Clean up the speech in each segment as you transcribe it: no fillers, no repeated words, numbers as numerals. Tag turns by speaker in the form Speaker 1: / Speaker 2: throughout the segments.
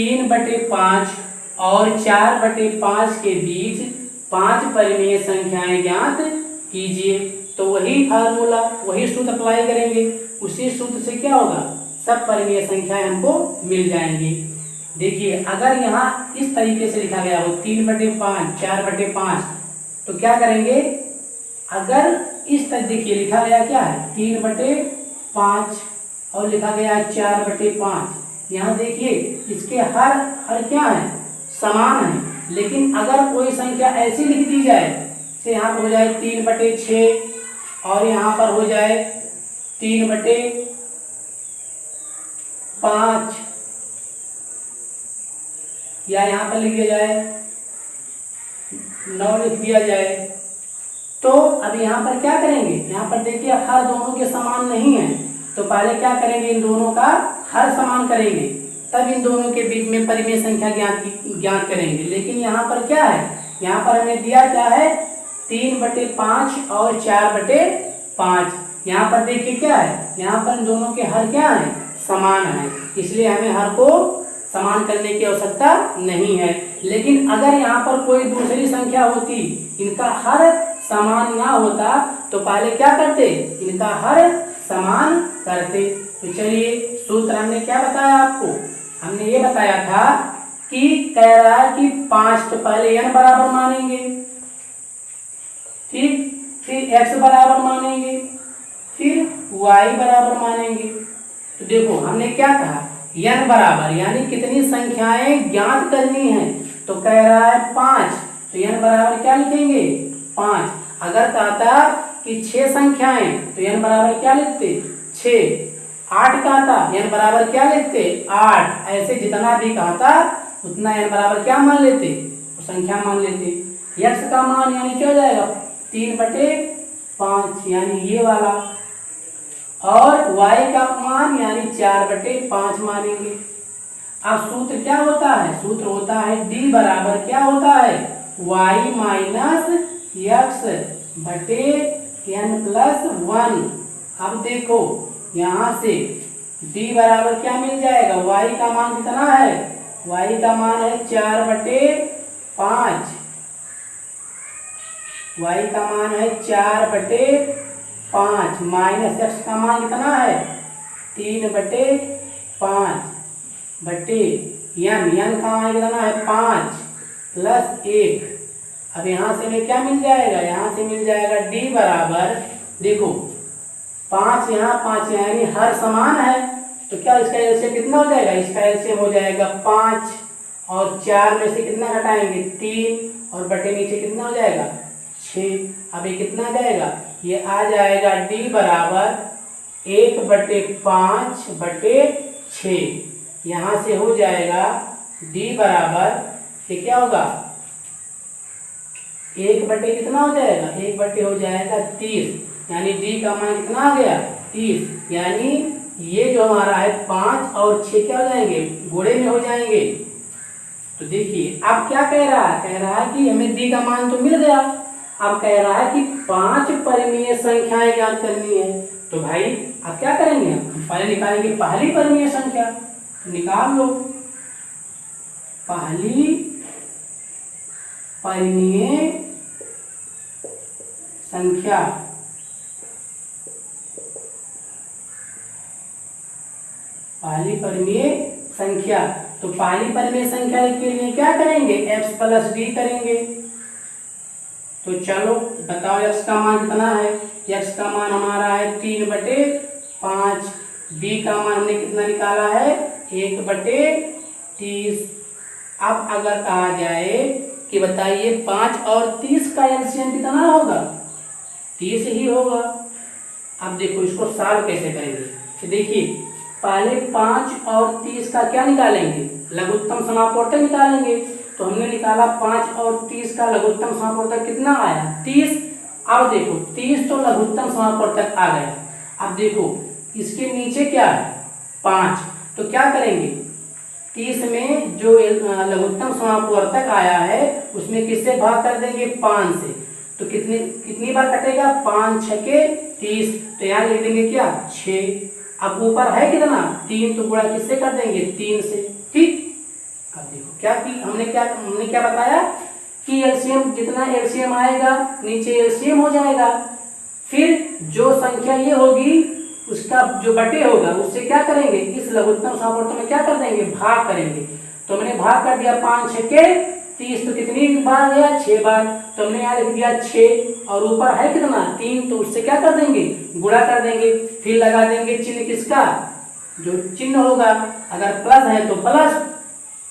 Speaker 1: 3/5 और 4/5 के बीच 5 परिमेय संख्याएं ज्ञात कीजिए। तो वही फार्मूला, वही सूत्र अप्लाई करेंगे। उसी सूत्र से क्या होगा, सब परिमेय संख्याएं हमको मिल जाएंगी। देखिए अगर यहाँ इस तरीके से लिखा गया हो 3/5 4/5, तो क्या करेंगे, अगर इस तरह देखिए लिखा गया क्या है 3/5 और लिखा गया है 4/5, यहाँ देखिए इसके हर क्या है, समान है। लेकिन अगर कोई संख्या ऐसी लिख दी जाए, जैसे यहाँ पर हो जाए 3/6 और यहाँ पर हो जाए 3/5, या यहाँ पर लिख दिया जाए 9 लिख दिया जाए, तो अब यहाँ पर क्या करेंगे, यहाँ पर देखिए हर दोनों के समान नहीं है, तो पहले क्या करेंगे, इन दोनों का हर समान करेंगे, तब इन दोनों के बीच में परिमेय संख्या ज्ञात करेंगे। लेकिन यहाँ पर क्या है, यहाँ पर हमें दिया क्या है 3/5 और 4/5। यहाँ पर देखिए क्या है, यहाँ पर इन दोनों के हर क्या है, समान है, इसलिए हमें हर को समान करने की आवश्यकता नहीं है। लेकिन अगर यहाँ पर कोई दूसरी संख्या होती, इनका हर समान ना होता, तो पहले क्या करते, इनका हर समान करते। तो चलिए सूत्र हमने क्या बताया आपको, हमने ये बताया था कि कह रहा है कि 5, तो पहले n बराबर मानेंगे, ठीक, फिर x बराबर मानेंगे, फिर y बराबर मानेंगे। तो देखो हमने क्या कहा, n बराबर यानी कितनी संख्याएं ज्ञात करनी है, तो कह रहा है 5, तो n बराबर क्या लिखेंगे 5। अगर कहता कि 6 संख्याएं, तो n बराबर क्या लिखते 6। 8 कहता, n बराबर क्या लिखते 8। ऐसे जितना भी कहता उतना n बराबर क्या मान लेते, संख्या मान लेते। x का मान यानी क्या हो जाएगा 3/5 यानी ये वाला, और y का मान यानी 4/5 मानेंगे। अब सूत्र क्या होता है, सूत्र होता है d बराबर क्या होता है y माइनस x/n+1। अब देखो यहाँ से d बराबर क्या मिल जाएगा, y का मान कितना है, y का मान है 4/5, y का मान है 4/5 माइनस x का मान कितना है 3/5 बटे n का मान कितना है 5 + 1। अब यहाँ से हमें क्या मिल जाएगा, यहाँ से मिल जाएगा d बराबर, देखो 5 यहाँ 5 यानी हर समान है, तो क्या इसका एलसीएम कितना हो जाएगा, इसका एलसीएम हो जाएगा 5, और 4 में से कितना घटाएंगे 3, और बटे नीचे कितना हो जाएगा 6। अब ये कितना जाएगा, ये आ जाएगा d बराबर 1/5/6। यहाँ से हो जाएगा d बराबर, ये क्या होगा 1 बटे कितना हो जाएगा, 1 बटे हो जाएगा 30, यानी d का मान कितना आ गया 30। यानी ये जो हमारा है 5 और 6 क्या हो जाएंगे, गुणे में हो जाएंगे। तो देखिए अब क्या कह रहा है, कह रहा है कि हमें d का मान तो मिल गया, अब कह रहा है कि 5 परिमेय संख्याएं ज्ञात करनी है। तो भाई अब क्या करेंगे, हम पहले निकालेंगे पहली परिमेय संख्या, निकाल लो पहली परिमेय संख्या। पहली परिमेय संख्या, तो पहली परिमेय संख्या के लिए क्या करेंगे, x + d करेंगे। तो चलो बताओ x का मान कितना है, x का मान हमारा है 3/5, d का मान हमने कितना निकाला है 1/30। अब अगर कहा जाए कि बताइए 5 और 30 का एलसीएम कितना होगा, 30 ही होगा। अब देखो इसको सॉल्व कैसे करेंगे, तो देखिए पहले 5 और 30 का क्या निकालेंगे, लघुत्तम समापवर्तक निकालेंगे। तो हमने निकाला 5 और 30 का लघुत्तम समापवर्तक कितना आया 30। अब देखो 30 तो लघुत्तम समापवर्तक आ गया। अब देखो इसके नीचे क्या है 5, तो क्या करेंगे 30 में जो लघुत्तम समापवर्तक आया है उसमें किससे भाग कर देंगे 5 से, तो कितनी बार कटेगा 5 × 6 = 30, तो यहाँ लिख देंगे क्या 6। अब ऊपर है कितना 3, तो गुणा किससे कर देंगे 3 से, ठीक। अब देखो क्या की हमने क्या बताया कि एलसीएम, जितना एलसीएम आएगा नीचे एलसीएम हो जाएगा, फिर जो संख्या ये होगी उसका जो बटे होगा उससे क्या करेंगे, इस लघुत्तम समापवर्तन में क्या कर देंगे, भाग करेंगे। तो हमने भाग कर दिया 5 6 के 30, तो कितनी बार गया, 6 बार। तो हमने यहाँ लिख दिया 6 और ऊपर है कितना 3, तो उससे क्या कर देंगे, गुणा कर देंगे। फिर लगा देंगे चिन्ह किसका, जो चिन्ह होगा, अगर प्लस है तो प्लस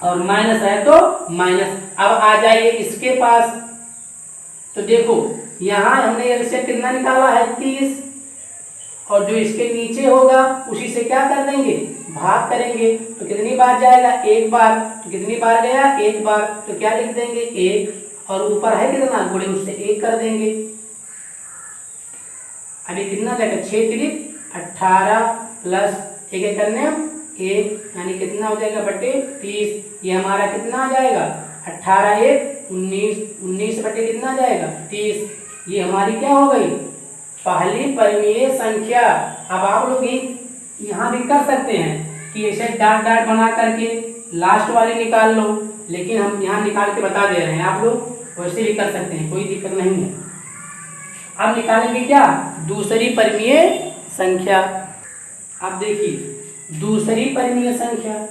Speaker 1: और माइनस है तो माइनस। अब आ जाइए इसके पास, तो देखो यहाँ हमने एलसीएम कितना निकाला है 30, और जो इसके नीचे होगा उसी से क्या कर देंगे, भाग करेंगे। तो कितनी बार जाएगा, 1 बार। तो कितनी बार गया, 1 बार। तो क्या लिख देंगे 1, और ऊपर है कितना गुणे उससे 1 कर देंगे। अभी कितना जाएगा, 6 3 18 प्लस 1 करने 1, यानी कितना हो जाएगा बटे 30। ये हमारा कितना आ जाएगा, 18 1 19, 19 बटे कितना आ जाएगा 30। ये हमारी क्या हो गई, पहली परिमेय संख्या। अब आप लोग यहाँ भी कर सकते हैं कि ऐसे डाट डाट बना करके लास्ट वाली निकाल लो, लेकिन हम यहाँ निकाल के बता दे रहे हैं, आप लोग वैसे भी कर सकते हैं, कोई दिक्कत नहीं है। अब निकालेंगे क्या, दूसरी परिमेय संख्या। अब देखिए दूसरी परिमेय संख्या,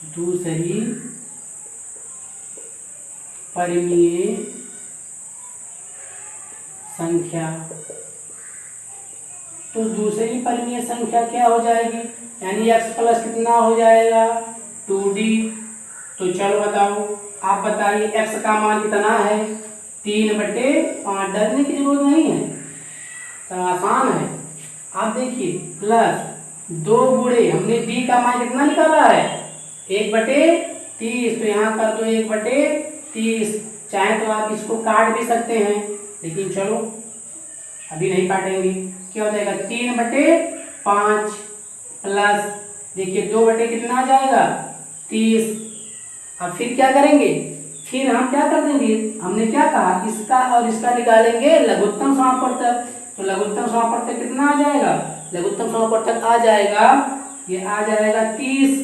Speaker 1: दूसरी परिमेय संख्या। तो दूसरी परिमेय संख्या क्या हो जाएगी, यानी x प्लस कितना हो जाएगा 2d। तो चलो बताओ, आप बताइए x का मान कितना है, 3/5। डरने की जरूरत नहीं है, तो आसान है। आप देखिए प्लस 2 गुणे हमने d का मान कितना निकाला है 1/30। तो यहाँ कर दो 1/30, चाहे तो आप इसको काट भी सकते हैं, लेकिन चलो अभी नहीं काटेंगे। क्या हो जाएगा 3/5 प्लस देखिए 2 बटे कितना आ जाएगा 30। अब फिर क्या करेंगे, फिर हम क्या कर देंगे, हमने क्या कहा इसका और इसका निकालेंगे लघुत्तम समापवर्तक। तो लघुत्तम समापवर्तक कितना आ जाएगा, लघुत्तम समापवर्तक आ जाएगा, ये आ जाएगा 30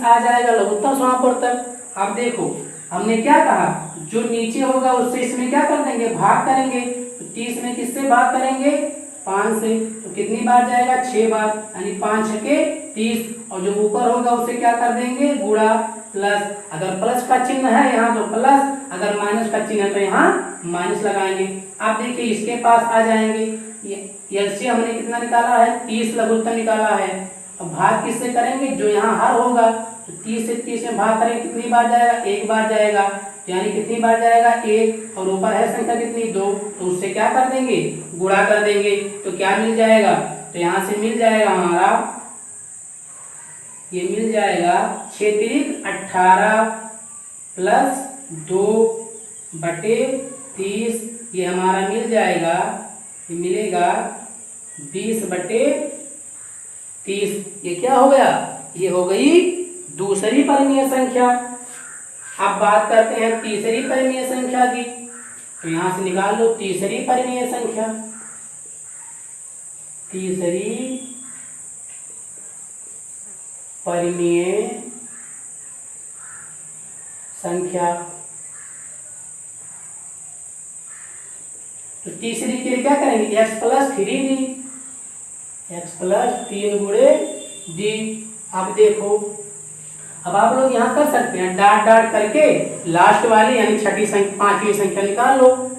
Speaker 1: आ जाएगा लघुत्तम समापवर्तक। अब देखो हमने क्या कहा, जो नीचे होगा उससे इसमें क्या कर देंगे, भाग करेंगे। तो 30 में किससे भाग करेंगे, 5 से। तो कितनी बार जाएगा 6 बार, यानी 5 6 के 30, और जो ऊपर होगा उससे क्या कर देंगे, गुणा प्लस। अगर प्लस का चिन्ह है यहाँ तो प्लस, अगर माइनस का चिन्ह है तो यहाँ माइनस लगाएंगे। आप देखिए इसके पास आ जाएंगे, एलसीएम हमने कितना निकाला है 30 लघुत्तम निकाला है। अब भाग किससे करेंगे, जो यहाँ हर होगा, तो 30 से 30 में भाग करेंगे, कितनी बार जाएगा 1 बार जाएगा, यानी कितनी बार जाएगा 1, और ऊपर है संख्या कितनी 2, तो उससे क्या कर देंगे, गुणा कर देंगे। तो क्या मिल जाएगा, तो यहाँ से मिल जाएगा हमारा, ये मिल जाएगा 6 3 18 प्लस 2/30, ये हमारा मिल जाएगा, ये मिलेगा 20/30। ये क्या हो गया, ये हो गई दूसरी परिमेय संख्या। अब बात करते हैं तीसरी परिमेय संख्या की, तो यहां से निकाल लो तीसरी परिमेय संख्या। तीसरी परिमेय संख्या, तो तीसरी के लिए क्या करेंगे, x plus 3d, x plus 3 गुणे d। अब देखो, अब आप लोग यहाँ कर सकते हैं डाट डाट करके लास्ट वाली यानी छठी संख्या, पांचवी संख्या निकाल लो।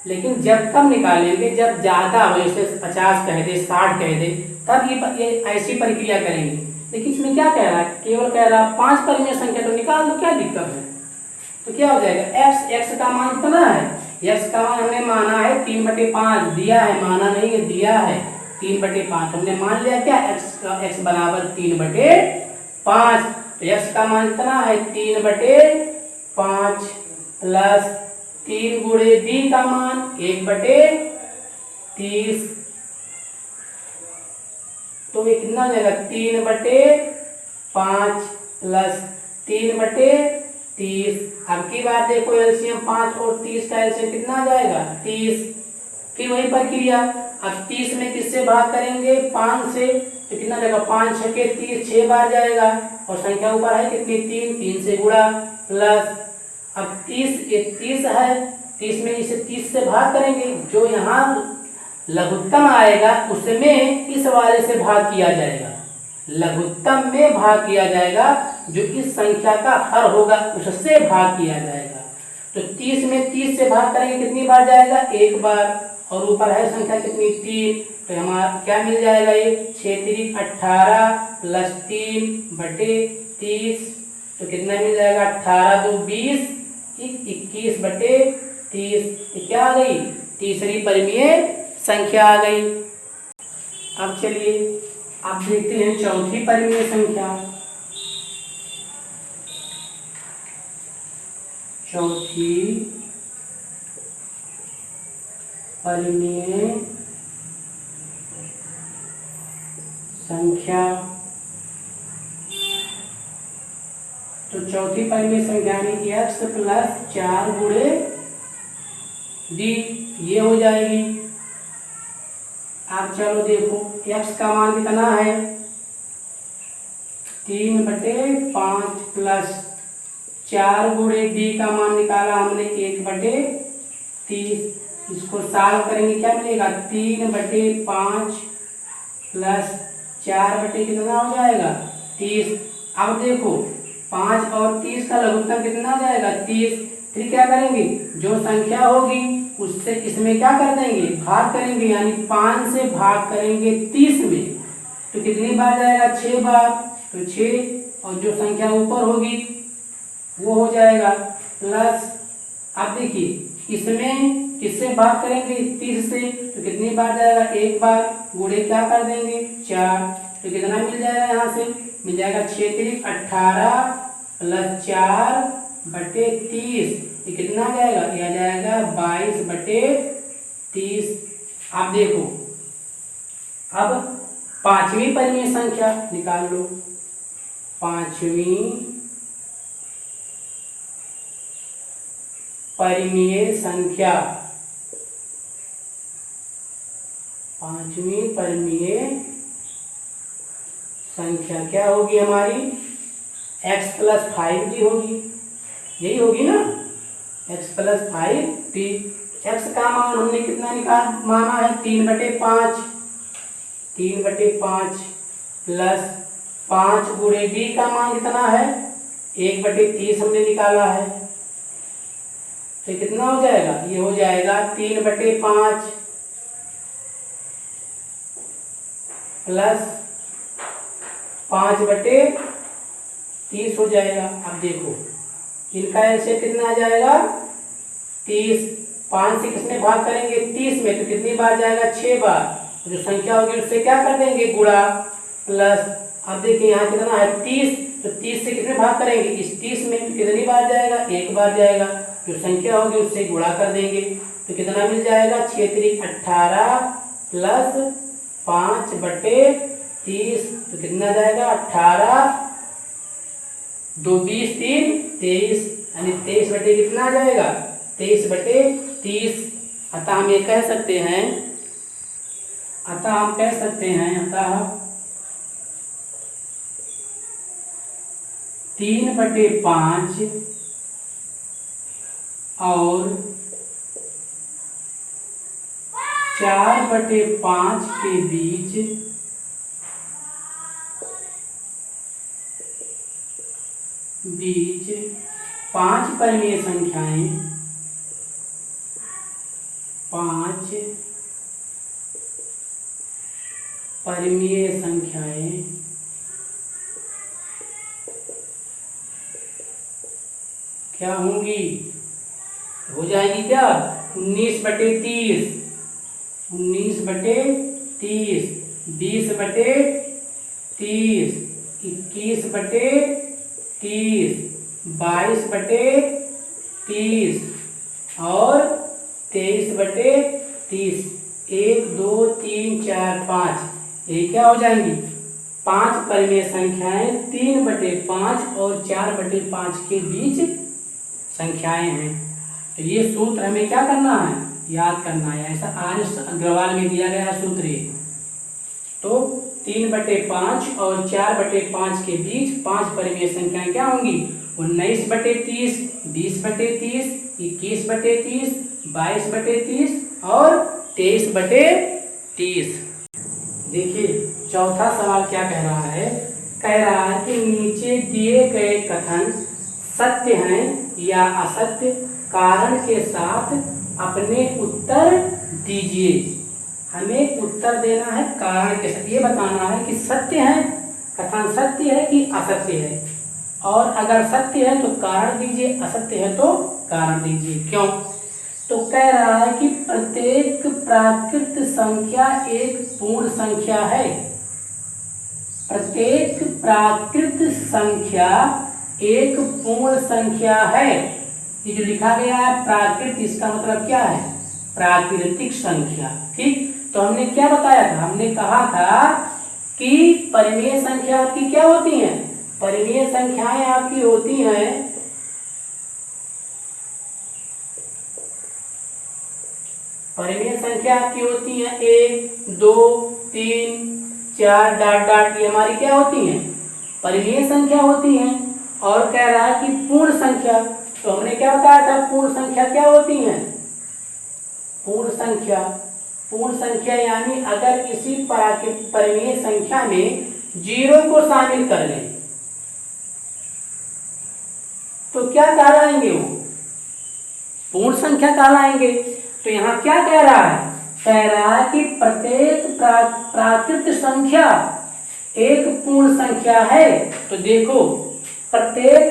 Speaker 1: लेकिन जब कब निकालेंगे, जब ज्यादा हो, जैसे 50 कह दे 60 कह दे, तब ये ऐसी प्रक्रिया करेंगे। लेकिन इसमें क्या कह रहा है, केवल कह रहा है 5 परिमेय संख्या, तो निकाल दो, क्या दिक्कत है। तो क्या हो जाएगा, x का मान कितना है, x का मान हमने माना है 3/5, दिया है, माना नहीं है, दिया है 3/5। हमने मान लिया क्या, x बराबर 3/5। तो x का मान कितना है 3/5 प्लस 3 गुणे d का मान 1/30। तो ये कितना हो जाएगा 3/5 प्लस 3/30। अब की बात देखो, एलसीएम 5 और 30 का एलसीएम कितना आ जाएगा 30। फिर वही प्रक्रिया, अब 30 में किससे भाग करेंगे, 5 से, तो कितना जाएगा, 5 छके 30, 6 बार जाएगा, और संख्या ऊपर है कितनी, 3 से गुणा, प्लस अब 30 है, 30 में इसे 30 से भाग करेंगे, जो यहाँ लघुत्तम आएगा उसमें इस वाले से भाग किया जाएगा, लघुत्तम में भाग किया जाएगा, जो इस संख्या का हर होगा उससे भाग किया जाएगा। तो 30 में 30 से भाग करेंगे कितनी बार जाएगा, 1 बार, और ऊपर है संख्या कितनी, 3, तो हमारा क्या मिल जाएगा, ये 6 3 18 प्लस 3 बटे 30, तो कितना मिल जाएगा, 18 2 20, 21 बटे 30, क्या आ गई, तीसरी परिमेय संख्या आ गई। अब चलिए आप देखते हैं चौथी परिमेय संख्या। चौथी परिमेय संख्या, तो चौथी परिमेय संख्या में x प्लस 4 गुणे d ये हो जाएगी। आप चलो देखो x का मान कितना है, 3/5 प्लस 4 गुणे d का मान निकाला हमने 1/30, इसको सॉल्व करेंगे क्या मिलेगा, 3/5 प्लस 4 कितना हो जाएगा, 30। अब देखो 5 और 30 का लघुत्तम कितना आ जाएगा, 30। फिर क्या करेंगे, जो संख्या होगी उससे इसमें क्या कर देंगे, भाग करेंगे, यानी 5 से भाग करेंगे 30 में, तो कितनी बार जाएगा, 6 बार, तो 6, और जो संख्या ऊपर होगी वो हो जाएगा प्लस, अब देखिए इसमें किससे भाग करेंगे, 30 से, तो कितनी बार जाएगा, 1 बार, गुणे क्या कर देंगे, 4, तो कितना मिल जाएगा, यहाँ से मिल जाएगा 6 3 18 प्लस 4 बटे 30, ये कितना जाएगा, यह जाएगा 22 बटे 30। आप देखो अब पांचवी परिमेय संख्या निकाल लो, पांचवी परिमेय संख्या, पांचवी परिमेय संख्या क्या होगी हमारी, x प्लस 5d होगी, यही होगी ना, x प्लस 5d। x का मान हमने कितना माना है, 3/5, 3/5 प्लस 5 गुणे d का मान कितना है, 1/30 हमने निकाला है, तो कितना हो जाएगा, ये हो जाएगा 3/5 प्लस 5/30 हो जाएगा। अब देखो इनका एलसीएम कितना आ जाएगा, 30, 5 से किसमें भाग करेंगे, 30 में, तो कितनी बार जाएगा, 6 बार, जो संख्या होगी उससे क्या कर देंगे, गुणा, प्लस, अब देखिए यहाँ कितना है 30, तो 30 से किसमें भाग करेंगे, इस 30 में, तो कितनी बार जाएगा, 1 बार जाएगा, जो संख्या होगी उससे गुणा कर देंगे, तो कितना मिल जाएगा, 6 3 18 प्लस 5/30, तो कितना जाएगा, 18 2 20 3 23, यानी 23 बटे कितना जाएगा, 23/30। अतः हम ये कह सकते हैं, अतः 3/5 और 4/5 के बीच पांच परिमेय संख्याएं, 5 परिमेय संख्याएं क्या होंगी, हो जाएगी क्या, 19/30, 19/30, 20/30, 21/30, 22/30 और 23/30, 1 2 3 4 5, ये क्या हो जाएंगी, 5 परिमेय संख्याएं 3/5 और 4/5 के बीच संख्याएं हैं। तो ये सूत्र हमें क्या करना है, याद करना है, ऐसा आर्य अग्रवाल में दिया गया सूत्र है। तो 3/5 और 4/5 के बीच 5 परिमेय संख्याएं क्या होंगी? 19/30, 20/30, 21/30, 22/30 और 23/30। देखिए चौथा सवाल क्या कह रहा है? कह रहा है कि नीचे दिए गए कथन सत्य हैं या असत्य, कारण के साथ अपने उत्तर दीजिए। हमें उत्तर देना है कारण के साथ, ये बताना है कि सत्य है, कथन सत्य है कि असत्य है, और अगर सत्य है तो कारण दीजिए, असत्य है तो कारण दीजिए। क्यों? तो कह रहा है कि प्रत्येक प्राकृत संख्या एक पूर्ण संख्या है। प्रत्येक प्राकृत संख्या एक पूर्ण संख्या है। ये जो लिखा गया है प्राकृत, इसका मतलब क्या है? प्राकृतिक संख्या। ठीक, तो हमने क्या बताया था? हमने कहा था कि परिमेय संख्या आपकी क्या होती है? परिमेय संख्याएं आपकी होती हैं परिमेय संख्या आपकी होती है 1, 2, 3, 4 डॉट डॉट, ये हमारी क्या होती हैं? परिमेय संख्या होती हैं। और कह रहा है कि पूर्ण संख्या, तो हमने क्या बताया था? पूर्ण संख्या क्या होती है? पूर्ण संख्या यानी अगर किसी परिमेय संख्या में 0 को शामिल कर लें तो क्या कहलाएंगे? वो पूर्ण संख्या कहलाएंगे। तो यहाँ क्या कह रहा है? कह रहा है कि प्रत्येक प्राकृत संख्या एक पूर्ण संख्या है। तो देखो प्रत्येक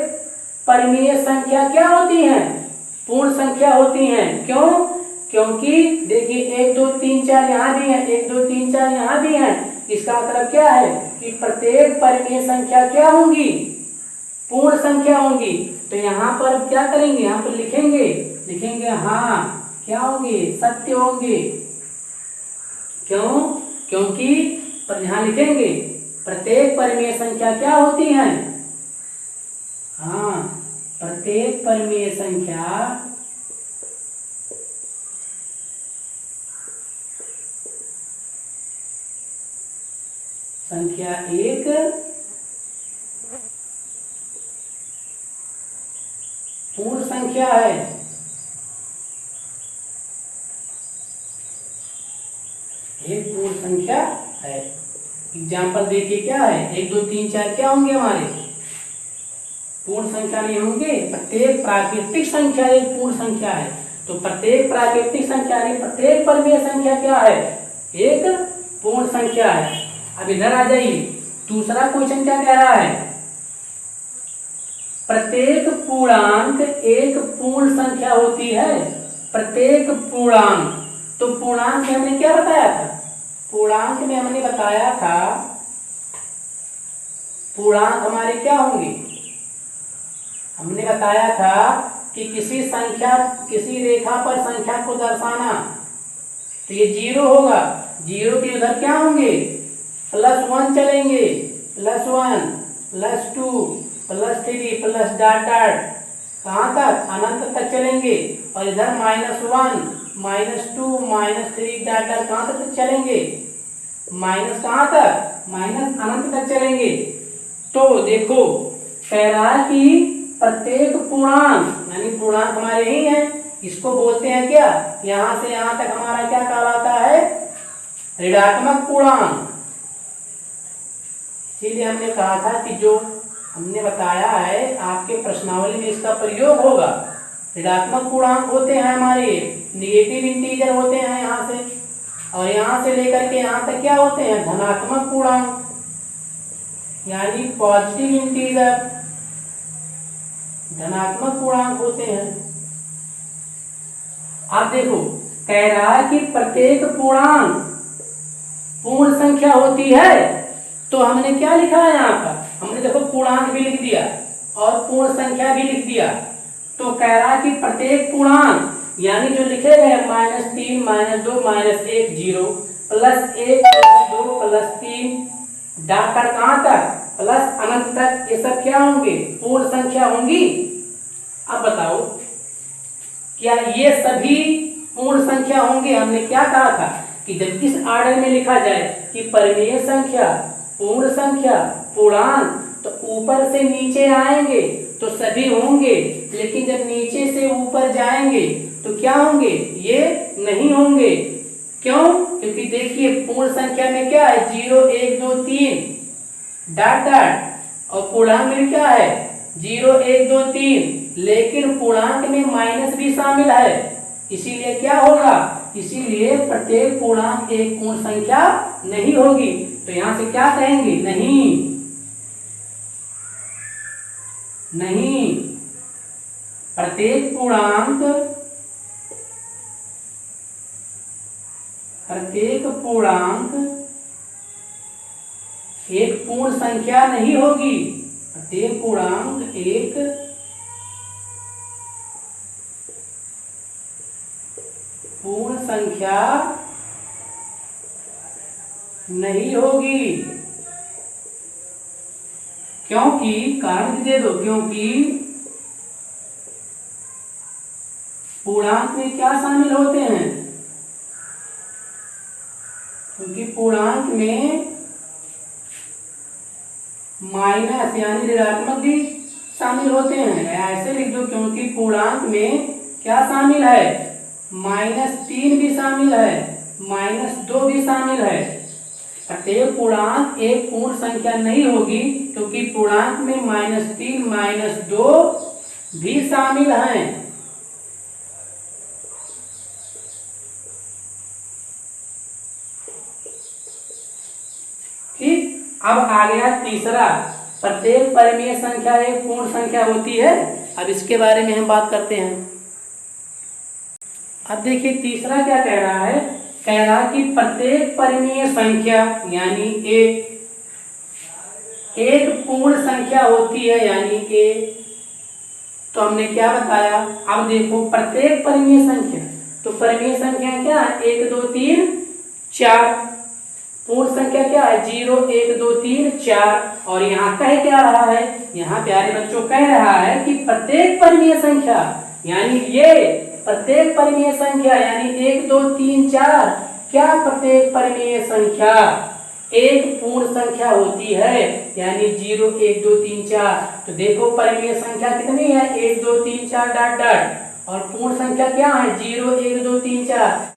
Speaker 1: परिमेय संख्या क्या होती है? पूर्ण संख्या होती है। क्यों? क्योंकि देखिए 1 2 3 4 यहाँ भी है, 1 2 3 4 यहाँ भी है। इसका मतलब क्या है कि प्रत्येक परिमेय संख्या क्या होंगी? पूर्ण संख्या होंगी। तो यहाँ पर क्या करेंगे? यहाँ पर लिखेंगे हाँ क्या होंगे? सत्य होंगे। क्यों? क्योंकि यहाँ लिखेंगे प्रत्येक परिमेय संख्या क्या होती है? हाँ, प्रत्येक परिमेय संख्या एक पूर्ण संख्या है। एक पूर्ण संख्या है। एग्जाम्पल देखिए क्या है? 1 2 3 4 क्या होंगे? हमारे पूर्ण संख्या नहीं होंगे। प्रत्येक प्राकृतिक संख्या एक पूर्ण संख्या है। तो प्रत्येक प्राकृतिक संख्या यानी प्रत्येक परिमेय संख्या क्या है? एक पूर्ण संख्या है। अब इधर आ जाइए, दूसरा क्वेश्चन क्या कह रहा है? प्रत्येक पूर्णांक एक पूर्ण संख्या होती है। प्रत्येक पूर्णांक, तो पूर्णांक में हमने क्या बताया था? पूर्णांक में हमने बताया था पूर्णांक हमारे क्या होंगे? हमने बताया था कि किसी रेखा पर संख्या को दर्शाना, तो ये 0 होगा। 0 के उधर क्या होंगे? +1 चलेंगे, +1, +2, +3, प्लस डॉट डॉट, कहाँ तक? अनंत तक चलेंगे। और इधर -1, -2, -3 डॉट डॉट कहाँ तक चलेंगे? माइनस कहाँ तक? माइनस अनंत तक चलेंगे। तो देखो कह रहा है कि प्रत्येक पूर्णांक यानी पूर्णांक हमारे यही है, इसको बोलते हैं क्या? यहां से यहां तक हमारा क्या कहलाता है? ऋणात्मक पूर्णांक। इसीलिए हमने कहा था कि जो हमने बताया है आपके प्रश्नावली में इसका प्रयोग होगा। ऋणात्मक पूर्णांक होते हैं हमारे, निगेटिव इंटीजर होते हैं यहाँ से, और यहाँ से लेकर के यहाँ तक क्या होते हैं? धनात्मक पूर्णांक यानी पॉजिटिव इंटीजर, धनात्मक पूर्णांक होते हैं। आप देखो कह रहा है कि प्रत्येक पूर्णांक पूर्ण संख्या होती है। तो हमने क्या लिखा है यहाँ पर? हमने देखो पूर्णांक भी लिख दिया और पूर्ण संख्या भी लिख दिया। तो कह रहा है कि प्रत्येक पूर्णांक यानी जो लिखे गए -3, -2, -1, 0, +1, +2, +3 डॉट कहाँ तक? प्लस अनंत तक, ये सब क्या होंगे? पूर्ण संख्या होंगी। अब बताओ क्या ये सभी पूर्ण संख्या होंगे। हमने क्या कहा था कि जब इस ऑर्डर में लिखा जाए कि परिमेय संख्या, पूर्ण संख्या, पूर्णांक, तो ऊपर से नीचे आएंगे तो सभी होंगे, लेकिन जब नीचे से ऊपर जाएंगे तो क्या होंगे, ये नहीं होंगे। क्यों? क्योंकि देखिए पूर्ण संख्या में क्या है, 0 1 2 3 डॉट डॉट, और पूर्णांक में क्या है 0 1 2 3, लेकिन पूर्णांक में माइनस भी शामिल है, इसीलिए क्या होगा, इसीलिए प्रत्येक पूर्णांक एक पूर्ण संख्या नहीं होगी। तो यहां से क्या कहेंगे, नहीं, नहीं, प्रत्येक पूर्णांक एक पूर्ण संख्या नहीं होगी। प्रत्येक पूर्णांक एक पूर्ण संख्या नहीं होगी। क्योंकि कारण दे दो, क्योंकि पूर्णांक में क्या शामिल होते हैं, क्योंकि पूर्णांक में माइनस यानी ऋणात्मक भी शामिल होते हैं। ऐसे लिख दो, क्योंकि पूर्णांक में क्या शामिल है, -3 भी शामिल है, -2 भी शामिल है। प्रत्येक पूर्णांक एक पूर्ण संख्या नहीं होगी, क्योंकि पूर्णांक में -3 -2 भी शामिल हैं। ठीक, अब आ गया तीसरा, प्रत्येक परिमेय संख्या एक पूर्ण संख्या होती है। अब इसके बारे में हम बात करते हैं। अब देखिए तीसरा क्या कह रहा है, कह रहा कि प्रत्येक परिमेय संख्या यानी एक पूर्ण संख्या होती है, यानी तो हमने क्या बताया, अब देखो प्रत्येक परिमेय संख्या, तो परिमेय संख्या क्या है, 1 2 3 4, पूर्ण संख्या क्या है 0 1 2 3 4, और यहाँ कह क्या रहा है, यहाँ प्यारे बच्चों कह रहा है कि प्रत्येक परिमेय संख्या यानी ये प्रत्येक परिमेय संख्या यानी 1 2 3 4, क्या प्रत्येक परिमेय संख्या एक पूर्ण संख्या होती है, यानी 0 1 2 3 4। तो देखो परिमेय संख्या कितनी है, 1 2 3 4 डॉट डॉट, और पूर्ण संख्या क्या है 0 1 2 3 4।